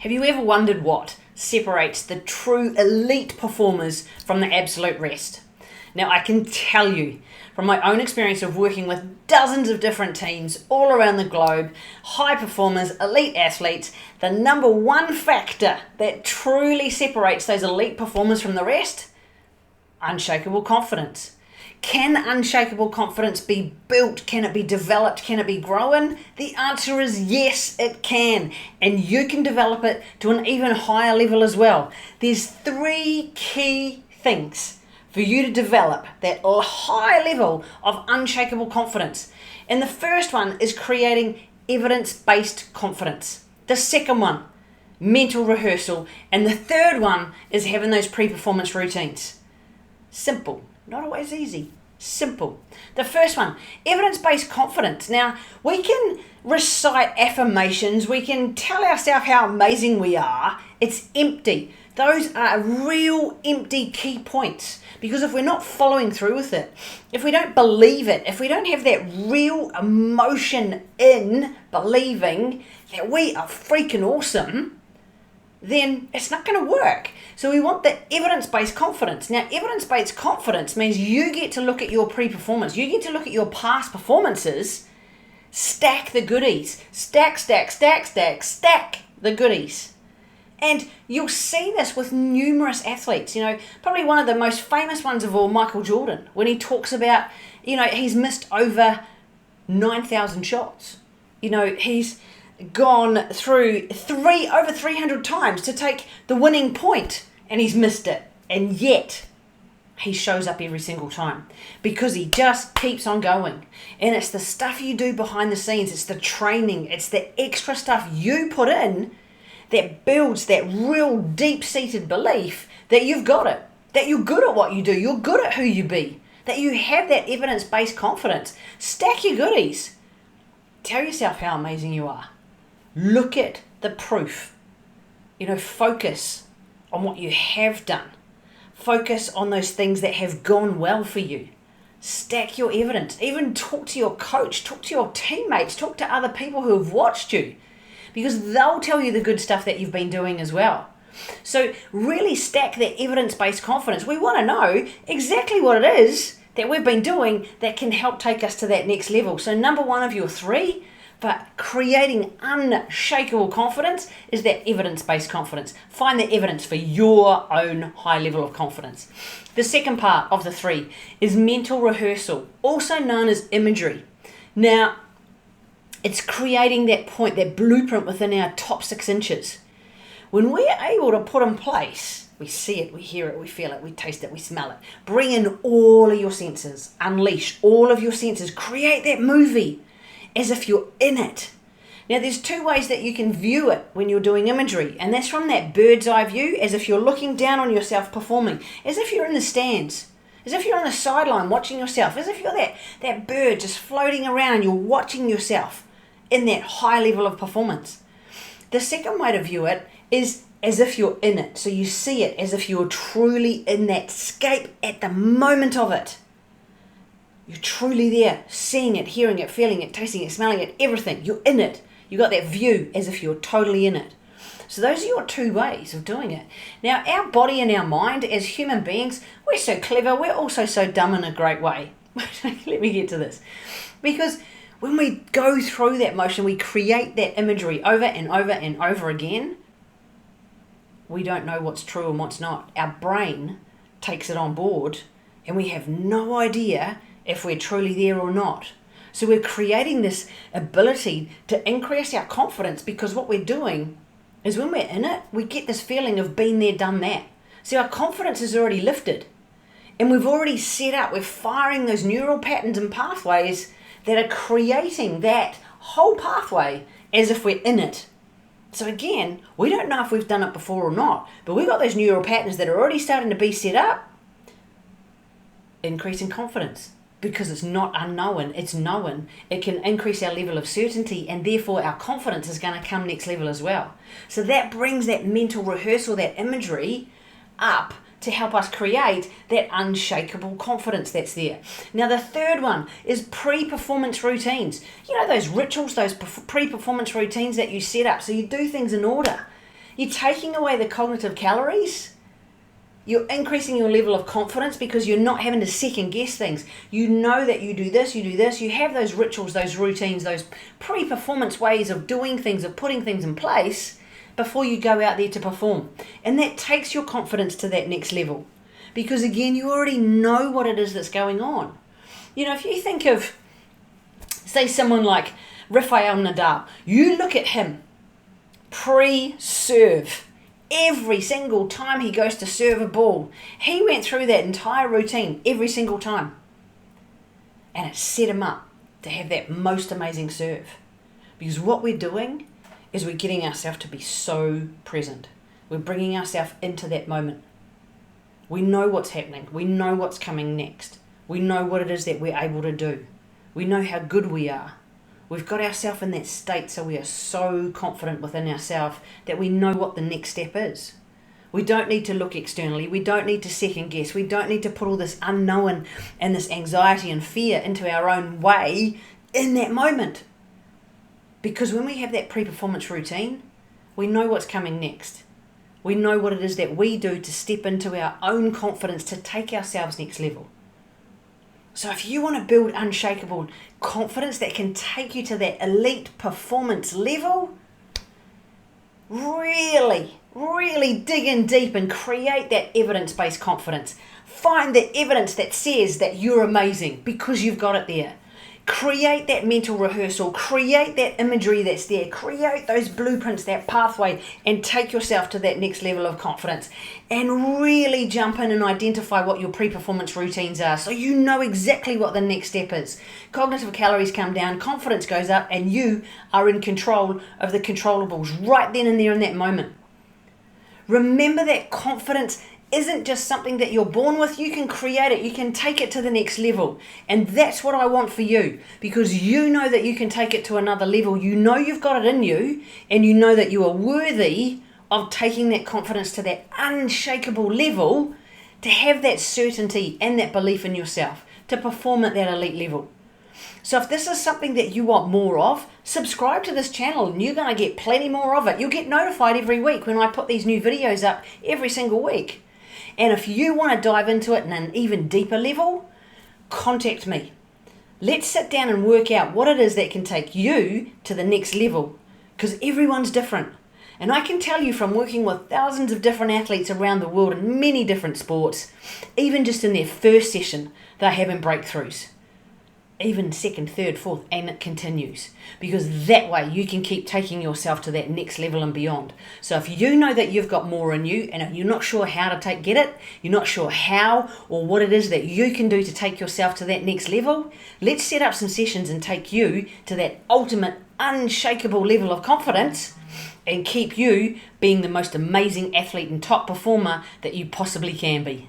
Have you ever wondered what separates the true elite performers from the absolute rest? Now, I can tell you from my own experience of working with dozens of different teams all around the globe, high performers, elite athletes, the number one factor that truly separates those elite performers from the rest: unshakable confidence. Can unshakable confidence be built? Can it be developed? Can it be grown? The answer is yes, it can. And you can develop it to an even higher level as well. There's 3 key things for you to develop that high level of unshakable confidence. And the first one is creating evidence-based confidence. The second one, mental rehearsal. And the third one is having those pre-performance routines. Simple. Not always easy. Simple. The first one, evidence-based confidence. Now, we can recite affirmations. We can tell ourselves how amazing we are. It's empty. Those are real empty key points. Because if we're not following through with it, if we don't believe it, if we don't have that real emotion in believing that we are freaking awesome, then it's not going to work. So we want the evidence-based confidence. Now, evidence-based confidence means you get to look at your pre-performance. You get to look at your past performances, stack the goodies, stack the goodies. And you'll see this with numerous athletes. Probably one of the most famous ones of all, Michael Jordan, when he talks about, he's missed over 9,000 shots. He's gone through over 300 times to take the winning point, and he's missed it. And yet he shows up every single time because he just keeps on going. And it's the stuff you do behind the scenes. It's the training. It's the extra stuff you put in that builds that real deep-seated belief that you've got it, that you're good at what you do, you're good at who you be, that you have that evidence-based confidence. Stack your goodies. Tell yourself how amazing you are. Look at the proof. Focus on what you have done. Focus on those things that have gone well for you. Stack your evidence. Even talk to your coach, talk to your teammates, talk to other people who have watched you, because they'll tell you the good stuff that you've been doing as well. So really stack that evidence-based confidence. We want to know exactly what it is that we've been doing that can help take us to that next level. So number 1 of your 3 for creating unshakable confidence is that evidence-based confidence. Find the evidence for your own high level of confidence. The second part of the 3 is mental rehearsal, also known as imagery. Now, it's creating that point, that blueprint within our top 6 inches. When we're able to put in place, we see it, we hear it, we feel it, we taste it, we smell it. Bring in all of your senses. Unleash all of your senses. Create that movie as if you're in it. Now, there's 2 ways that you can view it when you're doing imagery. And that's from that bird's eye view, as if you're looking down on yourself performing. As if you're in the stands. As if you're on the sideline watching yourself. As if you're that bird just floating around and you're watching yourself in that high level of performance. The second way to view it is as if you're in it. So you see it as if you're truly in that scape at the moment of it. You're truly there, seeing it, hearing it, feeling it, tasting it, smelling it, everything. You're in it. You got that view as if you're totally in it. So those are your 2 ways of doing it. Now, our body and our mind as human beings, we're so clever. We're also so dumb in a great way. Let me get to this. Because when we go through that motion, we create that imagery over and over and over again. We don't know what's true and what's not. Our brain takes it on board and we have no idea if we're truly there or not. So we're creating this ability to increase our confidence, because what we're doing is when we're in it, we get this feeling of been there, done that. So our confidence is already lifted and we've already set up, we're firing those neural patterns and pathways that are creating that whole pathway as if we're in it. So again, we don't know if we've done it before or not, but we've got those neural patterns that are already starting to be set up, increasing confidence. Because it's not unknown, it's known. It can increase our level of certainty, and therefore our confidence is going to come next level as well. So that brings that mental rehearsal, that imagery up to help us create that unshakable confidence that's there. Now, the third one is pre-performance routines. Those rituals, those pre-performance routines that you set up. So you do things in order. You're taking away the cognitive calories. You're increasing your level of confidence because you're not having to second guess things. You know that you do this, you do this. You have those rituals, those routines, those pre-performance ways of doing things, of putting things in place before you go out there to perform. And that takes your confidence to that next level. Because again, you already know what it is that's going on. You know, if you think of, say, someone like Rafael Nadal, you look at him pre-serve. Every single time he goes to serve a ball, he went through that entire routine every single time. And it set him up to have that most amazing serve. Because what we're doing is we're getting ourselves to be so present. We're bringing ourselves into that moment. We know what's happening. We know what's coming next. We know what it is that we're able to do. We know how good we are. We've got ourselves in that state, so we are so confident within ourselves that we know what the next step is. We don't need to look externally. We don't need to second guess. We don't need to put all this unknown and this anxiety and fear into our own way in that moment. Because when we have that pre-performance routine, we know what's coming next. We know what it is that we do to step into our own confidence to take ourselves next level. So if you want to build unshakable confidence that can take you to that elite performance level, really dig in deep and create that evidence-based confidence. Find the evidence that says that you're amazing because you've got it there. Create that mental rehearsal, create that imagery that's there, create those blueprints, that pathway, and take yourself to that next level of confidence. And really jump in and identify what your pre-performance routines are so you know exactly what the next step is. Cognitive calories come down, confidence goes up, and you are in control of the controllables right then and there in that moment. Remember that confidence isn't just something that you're born with. You can create it. You can take it to the next level. And that's what I want for you, because you know that you can take it to another level. You know you've got it in you, and you know that you are worthy of taking that confidence to that unshakable level, to have that certainty and that belief in yourself, to perform at that elite level. So if this is something that you want more of, subscribe to this channel and you're going to get plenty more of it. You'll get notified every week when I put these new videos up every single week. And if you want to dive into it in an even deeper level, contact me. Let's sit down and work out what it is that can take you to the next level, because everyone's different. And I can tell you from working with thousands of different athletes around the world in many different sports, even just in their first session, they're having breakthroughs. Even second, third, fourth, and it continues. Because that way you can keep taking yourself to that next level and beyond. So if you know that you've got more in you and you're not sure how to get it, you're not sure how or what it is that you can do to take yourself to that next level, let's set up some sessions and take you to that ultimate unshakable level of confidence and keep you being the most amazing athlete and top performer that you possibly can be.